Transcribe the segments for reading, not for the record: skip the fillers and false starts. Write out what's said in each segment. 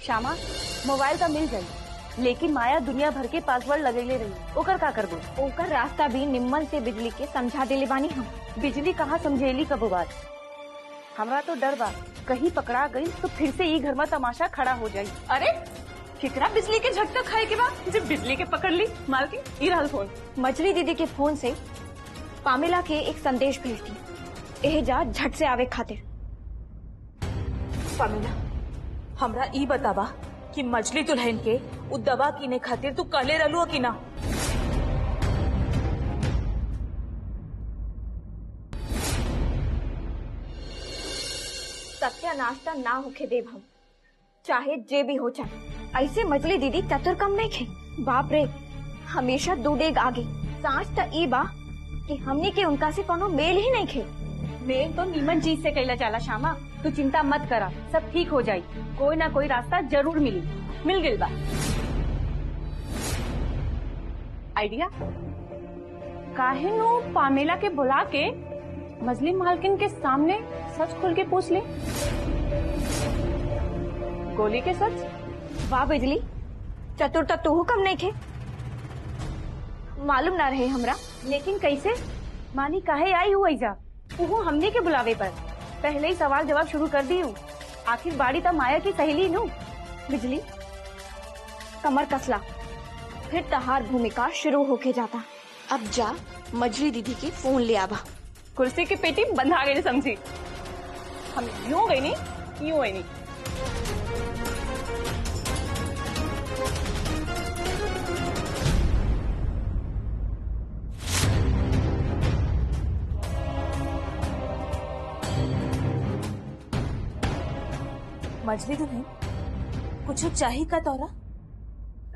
Shyama mobile तो मिल जाये, लेकिन माया दुनिया भर के पासवर्ड लगेले रही, ओकर का करबो? ओकर रास्ता भी निम्मन से बिजली के समझा देले बानी हम। बिजली कहाँ समझेली कबो बात। हमरा तो डर बा कहीं पकड़ा गई तो फिर से ये घर में तमाशा खड़ा हो जाये। अरे केकरा बिजली के झटका खाए के बाद जब बिजली के पकड़ ली मालकिन, ई रहल फोन। मछली दीदी के फोन से पामिला के एक संदेश भेजती, एह जा झट से आवे खातिर। पामिला हमरा ई बतावा कि मछली दुल्हन के उ दवा कीने खातिर तू कहले रहलू कि ना? सत्यानाश ना होके देव हम, चाहे जे भी हो चाहे। ऐसे मछली दीदी चतुर कम नहीं खे, बाप रे हमेशा दो डेग आगे। सांच त ई बा कि हमनी के उनका से कोनो मेल ही नहीं खे। मेल तो नीमन चीज से कैला जाला श्यामा, तू चिंता मत करा, सब ठीक हो जाये, कोई ना कोई रास्ता जरूर मिली। मिल गई बा आइडिया। काहे नो पामेला के बुला के मजली मालकिन के सामने सच खुल के पूछ ले, गोली के सच। वाह बिजली, चतुर तक तू कम नहीं थे, मालूम ना रहे हमरा। लेकिन कैसे मानी काहे आई हुई जा, वो हमने के बुलावे पर पहले ही सवाल जवाब शुरू कर दी हूँ। आखिर बाड़ी तो माया की सहेली नू। बिजली कमर कसला, फिर तहार भूमिका शुरू होके जाता। अब जा मछली दीदी के फोन ले आवा। कुर्सी की पेटी बंधा गई समझी, हम यूं गई नहीं, यूं गई नहीं। मछली दुल्हन कुछ चाहिए का तोरा?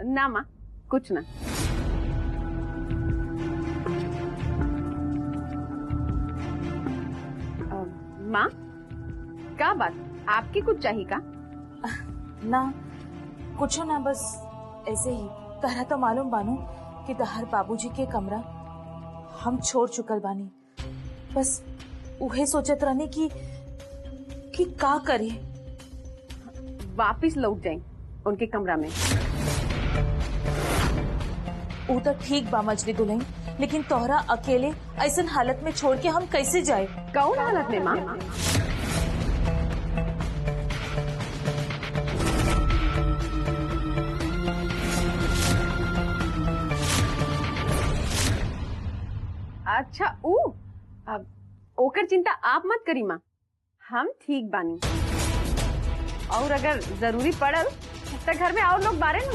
ना माँ कुछ ना। माँ क्या बात, आपकी कुछ चाहिए का? ना कुछ ना, बस ऐसे ही। तहरा तो मालूम बानू कि तहार बाबूजी के कमरा हम छोड़ चुकल बानी, बस उहे सोचत रहनी कि का करी। वापिस लौट जाए उनके कमरा में। वो तो ठीक बा मछली दुल्हन, लेकिन तोहरा अकेले ऐसन हालत में छोड़ के हम कैसे जाए? कौन हालत में माँ? अच्छा अब ओकर चिंता आप मत करी माँ, हम ठीक बानी। और अगर जरूरी पड़ल तो घर में और लोग बारे ना।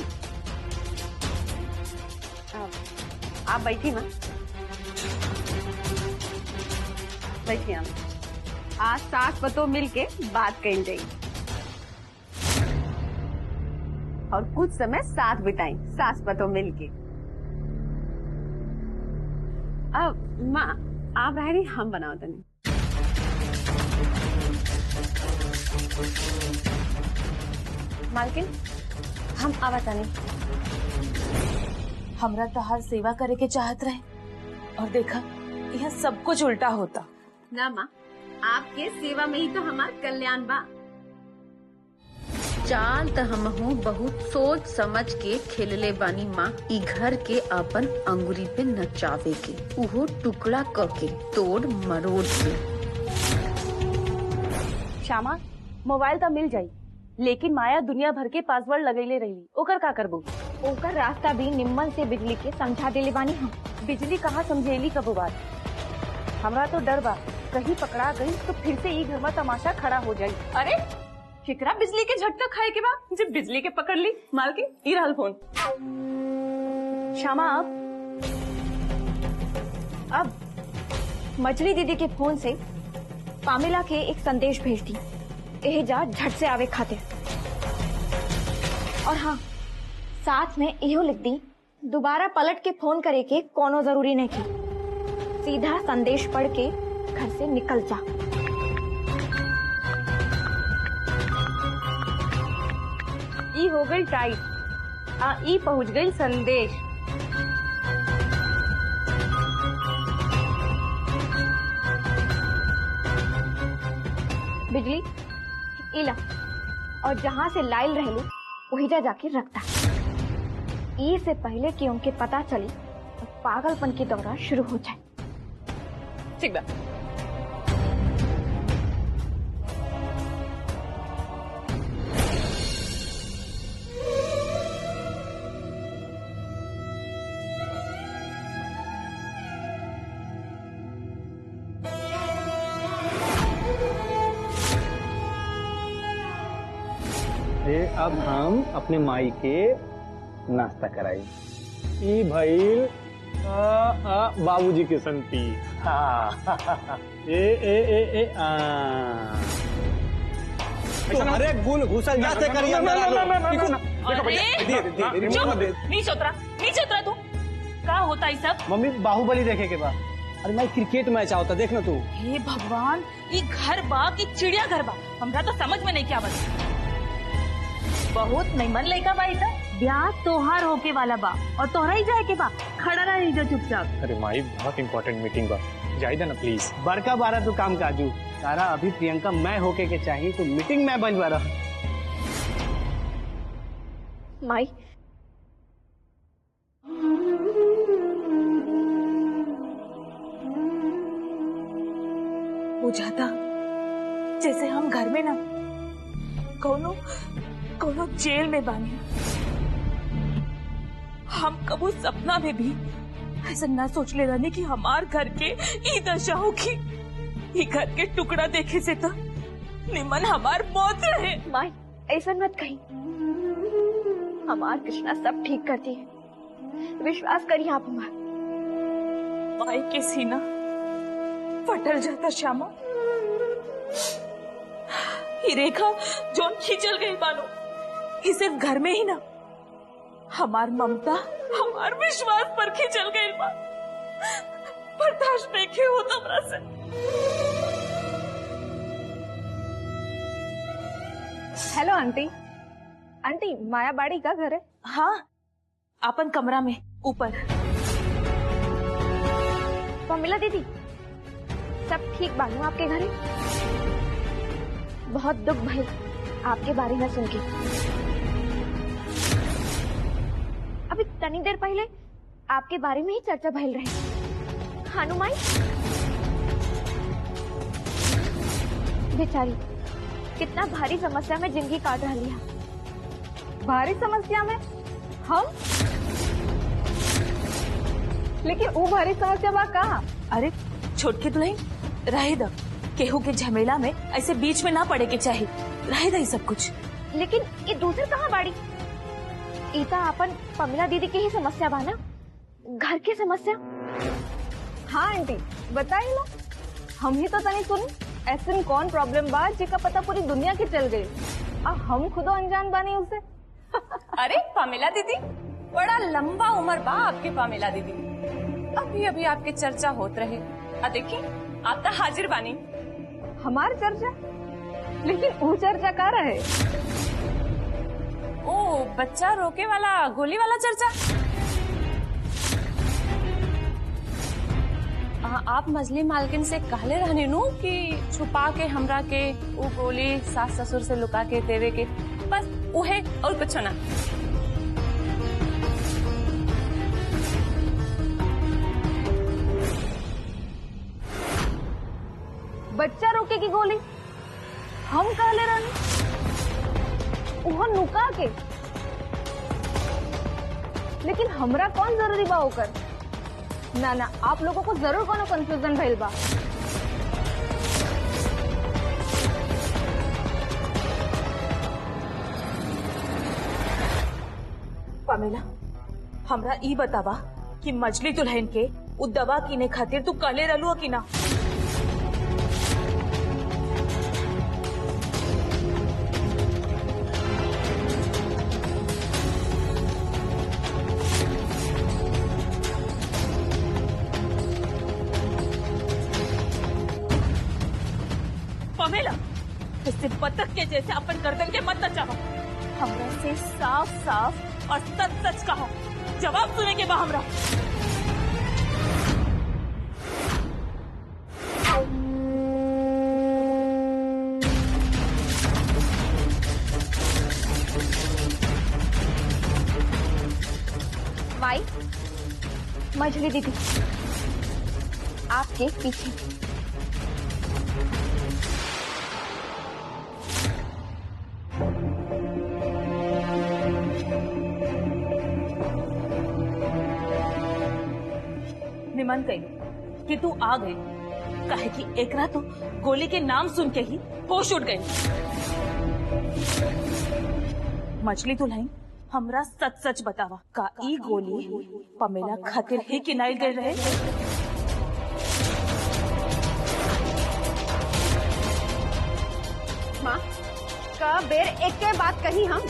आप बैठी माँ, बैठिए। आज सास बतो मिल के बात कही जाए और कुछ समय साथ बिताएं सास बतो मिल के। अब माँ आप रह रही, हम बनाओ तनी। मालकिन हम आवतानी। हमरा तहार सेवा करे के चाहत रहे और देखा यह सब कुछ उल्टा होता। ना माँ, आपके सेवा में ही तो हमार कल्याण बा। चाल त हमहू बहुत सोच समझ के खेलले बानी माँ, ई घर के अपन अंगुरी पे नचावे के, उहो टुकड़ा करके तोड़ मरोड़ के। श्यामा मोबाइल तो मिल जाये, लेकिन माया दुनिया भर के पासवर्ड लगेले रही, ओकर का करबो? ओकर रास्ता भी निम्मन से बिजली के समझा देले बानी हम। बिजली कहाँ समझेली कबो बात। हमरा तो डर बा कहीं पकड़ा गई तो फिर से ये घर में तमाशा खड़ा हो जाये। अरे केकरा बिजली के झटका खाए के बाद जब बिजली के पकड़ ली मालकिन, ई रहल फोन। श्यामा अब मछली दीदी के फोन से पामिला के एक संदेश भेजती, एह जा झट से आवे खातिर। और हाँ, साथ में इहो लिख दी, दोबारा पलट के फोन करे के कोनो जरूरी नहीं थी, सीधा संदेश पढ़ के घर से निकल जा। ई हो गई टाइट, ई पहुंच गई संदेश। बिजली इला, और जहाँ से लाइल रहलू वही जा जाके रखता ये से पहले कि उनके पता चली और पागलपन की दौरा शुरू हो जाए। ठीक बा। अब हम अपने माई के नाश्ता कराई। ई भइल बाबूजी के संती। अरे गुल घुसल जाते करिए। नीचे उतरा तू। क्या होता है सब? मम्मी बाहुबली देखे के बाद। अरे मैं क्रिकेट मैच आवता देख ना तू। हे भगवान, ये घर बा कि चिड़िया घर बा? हमरा तो समझ में नहीं क्या बता। बहुत निमन लड़का बा इधर। ब्याह तोहार होके वाला बा और तोहरा ही जाए के बा। खड़ा रह जो चुपचाप। अरे माई बहुत इम्पोर्टेंट मीटिंग बा, जाइदा ना प्लीज। बड़का बारा तू काम काजू तारा अभी प्रियंका मैं होके के चाहिए तो मीटिंग में बन बारा। माई बुझाता जैसे हम घर में ना कोनो जेल में बानी। हम कबू सपना में भी ऐसा ना सोच ले रहने कि हमार घर के ई दशा होगी। ये घर के टुकड़ा देखे से तो निमन हमार मौत रहे। माई ऐसा मत कही, हमार कृष्णा सब ठीक करती है, विश्वास करिए आप हमार। माई के सीना फटल जाता श्यामा। ये रेखा जोन खींचल गई बानो, ये सिर्फ घर में ही ना हमार ममता हमार विश्वास पर खींचल गई बा। बर्दाश्त नहीं के होता हमरा से। Hello aunty. आंटी माया बाड़ी का घर है? हाँ, अपन कमरा में ऊपर। पमिला दीदी सब ठीक बानू आपके घरे? बहुत दुख भइल आपके बारे में सुन के। अभी तनी देर पहले आपके बारे में ही चर्चा भइल रहे। हनुमाई बेचारी कितना भारी समस्या में जिंदगी काट रही है। भारी समस्या में हम? लेकिन वो भारी समस्या बा कहा? अरे छोटके दुल्हन रहे द, केहू के झमेला में ऐसे बीच में ना पड़े के चाहिए। रहे द सब कुछ। लेकिन ये दूसर कहाँ बाड़ी? इता अपन पमिला दीदी की ही समस्या बा ना, घर की समस्या। हाँ आंटी बताइए ना, हम ही तो तनी सुनी ऐसा कौन प्रॉब्लम बा जिसका पता पूरी दुनिया की चल गई और हम खुदो अनजान बानी उसे। अरे पामेला दीदी, बड़ा लंबा उम्र बा आपके पामेला दीदी। अभी अभी आपके चर्चा होत रहे। देखिए आप तो हाजिर बानी। हमार चर्चा? लेकिन वो चर्चा का रहे? ओ बच्चा रोके वाला गोली वाला चर्चा। आप मजली मालकिन से कहले रहने नु कि छुपा के हमरा के वो गोली सास ससुर से लुका के देवे के, बस उहे और कुछ ना। बच्चा रोके की गोली हम कहले रहने, वो नुका के। लेकिन हमरा कौन जरूरी बा होकर? ना ना, आप लोगों को जरूर कोनो कंफ्यूजन भइल बा। पमेला हमरा ई बतावा कि मछली दुल्हन के उ दवा कीने खातिर तू कहले रहलू कि ना? पमेला इससे बतख के जैसे अपन गर्दन के मत नचावा। हमरा से साफ साफ और सच सच कहो, जवाब सुने के बा हमरा। माई, मझली दीदी आपके पीछे। निमन गई कि तू आ गई, काहे कि एकरा तो गोली के नाम सुन के ही होश उड़ गई। मछली दुल्हन, हमरा सच सच बतावा, का ई गोली पमेला खातिर ही किनाइल गए रहे? माँ का बेर एक के बात कही हम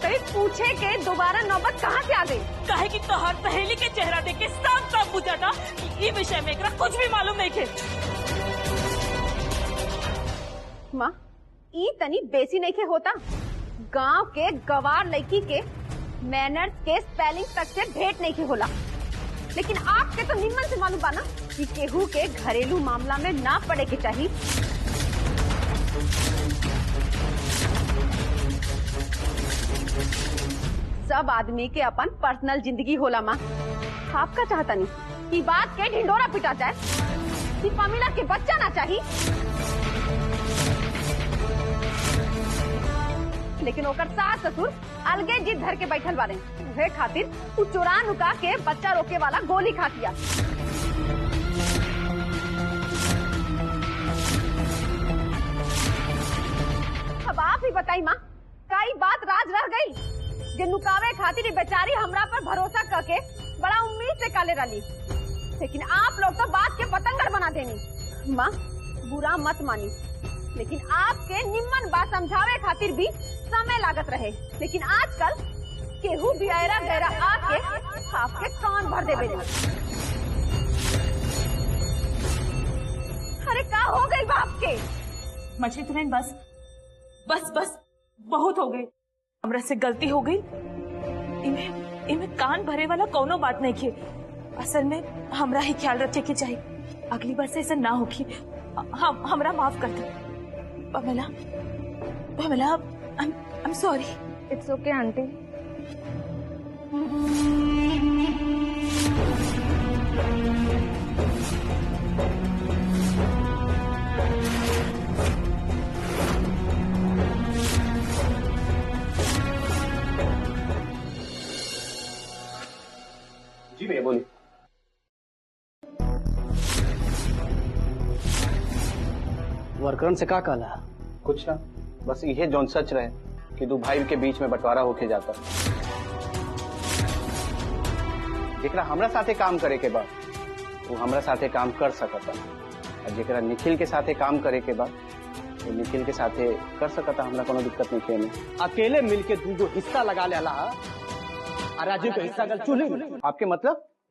कभी पूछे के दोबारा नौबत कहाँ से आ गई? काहे कि तोहर सहेली के चेहरा देख के साफ साफ बुझा था कि ई विषय में एकरा कुछ भी मालूम नहीं थे। माँ ई तनी बेसी नहीं के होता, गांव के गवार लड़की के मैनर्स के स्पेलिंग तक से भेंट नहीं के होला। लेकिन आपके तो निम्न से मालूम पाना कि केहू के घरेलू मामला में ना पड़े के चाहिए। सब आदमी के अपन पर्सनल जिंदगी होला माँ। आपका चाहता नहीं कि बात के ढिंडोरा पिटा जाए कि पमीला के बच्चा ना चाहिए, लेकिन ओकर सास ससुर अलगे जिद धर के बैठल बारे, उहे खातिर उ चुरा नुका के बच्चा रोके वाला गोली खा दिया। अब आप ही बताई माँ, काई बात राज रह गई जे नुकावे खातिर बेचारी हमरा पर भरोसा करके बड़ा उम्मीद से काले रही, लेकिन आप लोग तो बात के पतंगर बना देनी। माँ बुरा मत मानी, लेकिन आपके निम्मन बात समझावे खातिर भी समय लागत रहे, लेकिन आजकल केहू भी ऐरा गैरा आके आपके कान भर देवे। अरे का हो गई बाप के? मछली तुरंत बस बस बस बहुत हो गई, हमरा से गलती हो गई। इमे कान भरे वाला कोनो बात नहीं की, असल में हमरा ही ख्याल रखे के चाहिए, अगली बार से ऐसा ना होगी। हमरा माफ कर दो पमेला, पमेला I am sorry. It's okay aunty. जी भैया बोलिए। वर्करन से का कहला? कुछ ना, बस यही जौन सच रहे कि दो भाई के बीच में बंटवारा होके जाता। जेकरा हमरा साथे काम करे के बाद वो हमरा साथे काम कर सकता, और जेकरा निखिल के साथे काम करे के बाद वो निखिल के साथे कर सकता। हमरा कोनो दिक्कत नहीं है में। अकेले मिलके दूगो हिस्सा लगा लेला और राजू को हिस्सा गल चूल्ही में। आपके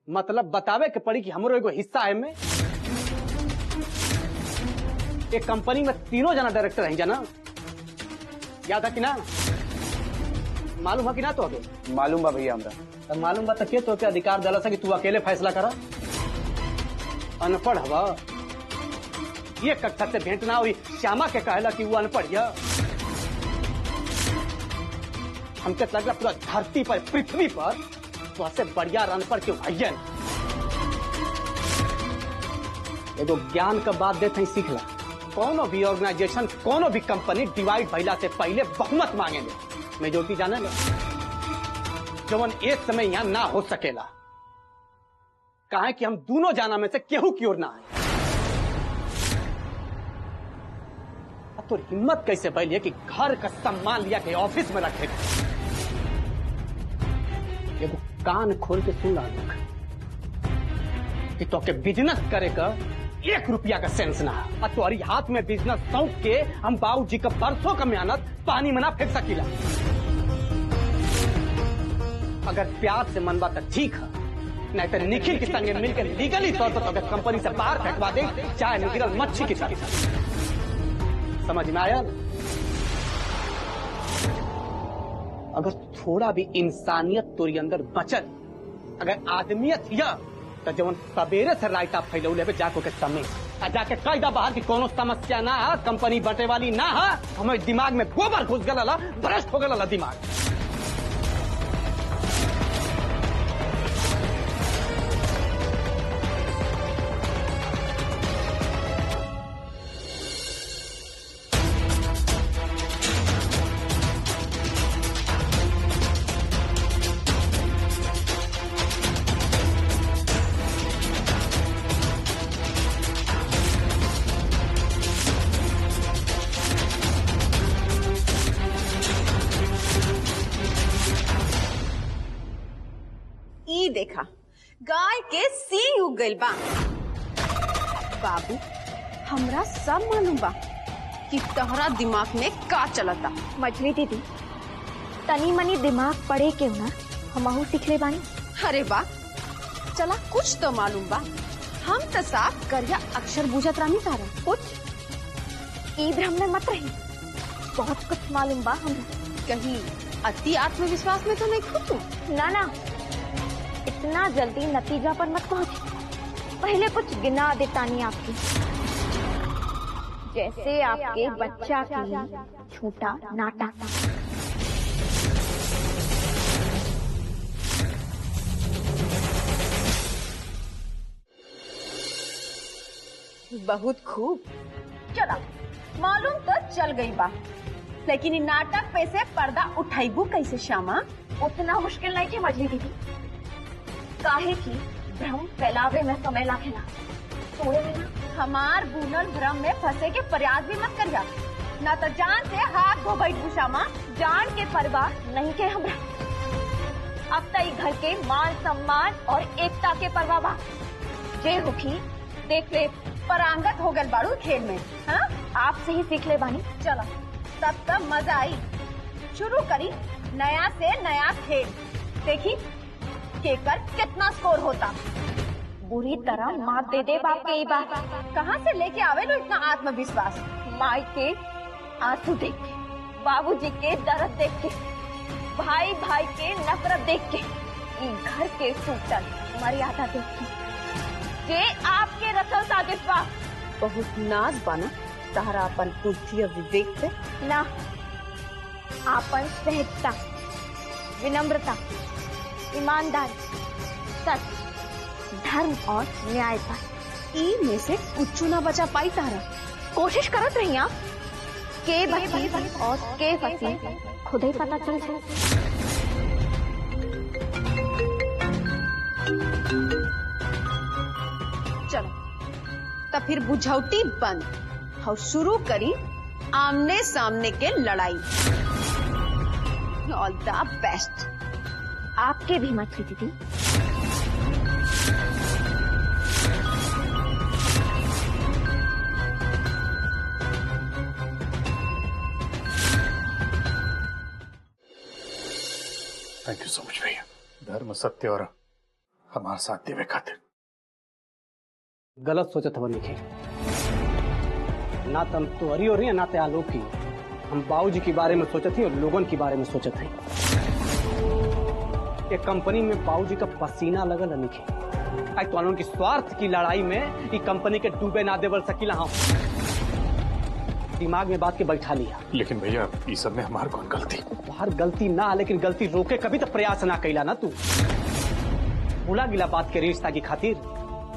मतलब बतावे के पड़ी कि हमरो एगो हिस्सा है में। एक कंपनी में तीनों जना डायरेक्टर हैं जाना, याद है कि ना? मालूम है कि ना? तो अगे मालूम बा भैया हमरा। तब मालूम बा तो के तो के अधिकार दिला सा कि तू अकेले फैसला करा? अनपढ़ हवा, ये कक्षा से भेंट ना हुई, श्यामा के कहला कि वो अनपढ़ है। हमके लग रहा पूरा धरती पर पृथ्वी पर तो ऐसे बढ़िया अनपढ़ क्यों भैया। एगो ज्ञान का बात देते हैं, सीख ला। कोनो भी ऑर्गेनाइजेशन, कोनो भी कंपनी डिवाइड भइला से पहले बहुमत मांगेंगे। मेजोरिटी जाने लो जवन एक समय यहाँ ना हो सकेला, कहा कि हम दोनों जाना में से केहू की ओर ना आए। अब तो हिम्मत कैसे भइल है कि घर का सम्मान लिया के ऑफिस में रखे। एगो कान खोल के सुन रहा कि तो के बिजनेस करे का 1 रुपया का सेंस ना है। तुम्हारी हाथ में बिजनेस सौंप के हम बाबूजी का बरसों का मेहनत पानी में ना फेंक सकीला। अगर प्यार से मनवा तो ठीक है, नहीं तो निखिल के संगे मिलकर लीगली तौर पर अगर कंपनी से बाहर फेंकवा दे, चाहे निकल मच्छी की तरह। समझ में आया? अगर थोड़ा भी इंसानियत तोरी अंदर बचल, अगर आदमियत या तो जवन सवेरे से रायता फैलौले पे जाको के समय जाके कायदा बाहर की कोनो समस्या ना है, कंपनी बटे वाली ना है, हमारे दिमाग में गोबर घुस गला, भ्रष्ट हो गला दिमाग। देखा गाय के सींग उग गइल बा। बाबू हमरा सब मालूम बा कि तोहरा दिमाग में का चलता। मछली दीदी तनी मनी दिमाग पड़े के ना हमहू सीखले बानी। अरे वाह, चला कुछ तो मालूम बा। हम तो साफ करिया अक्षर बूझत रानी तारा। कुछ ई भ्रम में मत रही, बहुत कुछ मालूम बा हमरा। कहीं अति आत्मविश्वास में तो नहीं खुद? ना ना, इतना जल्दी नतीजा पर मत पहुंच। पहले कुछ गिना देतानी आपकी, जैसे आपके बच्चा की छोटा नाटक। बहुत खूब, चला मालूम तो चल गई बा, लेकिन इ नाटक पे से पर्दा उठाइबू कैसे श्यामा? उतना मुश्किल नहीं थी मछली दीदी, काहे की भ्रम फैलावे में समय लागेला। थोड़े में ना हमार बुनल भ्रम में फंसे के प्रयास भी मत करिया, ना तो जान से हाथ धो बैठू श्यामा। जान के परवाह नहीं के हमरा, अब तक घर के मान सम्मान और एकता के परवाह बा। जे होखी देख ले, परांगत हो गल बाड़ू खेल में। हाँ, आपसे ही सीख ले बानी। चलो तब तक मजा आई। शुरू करी नया से नया खेल, देखी केकर कितना स्कोर होता। बुरी तरह मात दे दे बाप के। बात कहाँ से लेके आवे लो इतना आत्मविश्वास? माई के आंसू देख के, बाबूजी के दर्द देख के, भाई भाई के नफरत देख के, ई घर के सूतल मर्यादा देख के, जे आपके रसल साजिश बा। बहुत नाज बना तहरा अपन बुद्धि और विवेक पे। ना, आपन सहजता, विनम्रता, ईमानदारी, सच, धर्म और न्याय पर ई में से कुछ ना बचा पाई तारा। कोशिश करत रही आप, के बची और के फंसी खुद ही पता चल जाए। चलो तब फिर बुझौटी बंद और शुरू करी आमने सामने के लड़ाई। ऑल द बेस्ट। आपके भी मछली दीदी। थैंक यू सो मच भैया, धर्म सत्य और हमारे साथ देवे खातिर। गलत सोचत हवा निखिल, ना तो हम तुहरी हो रही है ना ते आलोक की। हम बाबूजी के बारे में सोचत ही और लोगन के बारे में सोचत है। ये कंपनी में बाबूजी का पसीना लगल है निखिल। आई तो उनकी स्वार्थ की लड़ाई में ये कंपनी के डूबे ना देवल सकीला। हम दिमाग में बात के बैठा लिया। लेकिन भैया इस सब में हमार कौन गलती? बाहर गलती ना, लेकिन गलती रोके कभी तो प्रयास ना कैला ना तू। भूला गिला बात के रिश्ता की खातिर।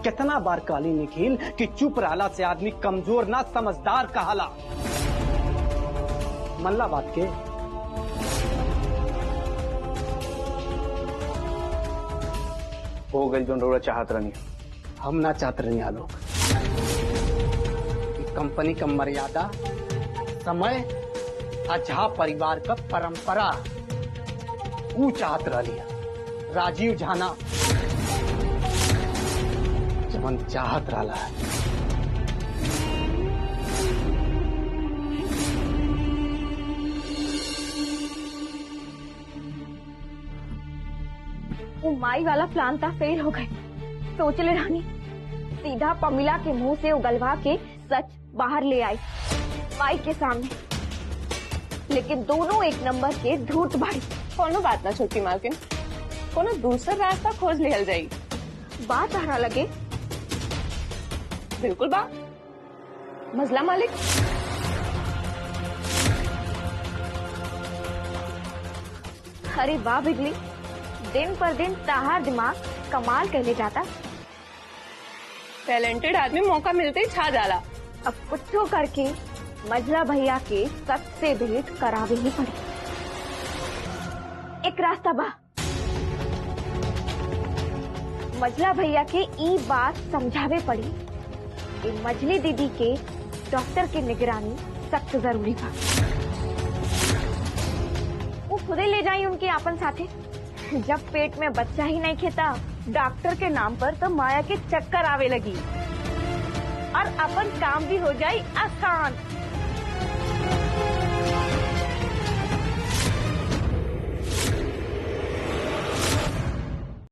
कितना बार कहली निखिल कि चुप रहला से आदमी कमजोर ना समझदार कहाला। मल्ला बात के। हो गई जो रोड़ा चाहत रहनी। हम ना चाहते रही आलोक। कंपनी का मर्यादा, समय, अझा परिवार का परंपरा ऊ चाहत रही। राजीव झाना जवन चाहत रहा है। वो माई वाला प्लान था फेल हो गए। सोच ले रानी, सीधा पमिला के मुंह से उगलवा के सच बाहर ले आई माई के सामने। लेकिन दोनों एक नंबर के धूर्त भाई। कोनो बात ना छोटी मालकिन, कोनो दूसरा रास्ता खोज लिहल जाई। बात हरा लगे? बिल्कुल बा। मजला मालिक। अरे वाह बिजली, दिन पर दिन ताहार दिमाग कमाल कहले जाता। टैलेंटेड आदमी मौका मिलते ही छा जाला। अब कुछ करके मजला भैया के सच से भेंट करावे ही पड़ी। एक रास्ता बा, मजला भैया के ई बात समझावे पड़ी कि मजली दीदी के डॉक्टर की निगरानी सख्त जरूरी बा। वो खुदे ले जाई उनके आपन साथे। जब पेट में बच्चा ही नहीं खेता डॉक्टर के नाम पर तो माया के चक्कर आवे लगी और अपन काम भी हो जाए आसान।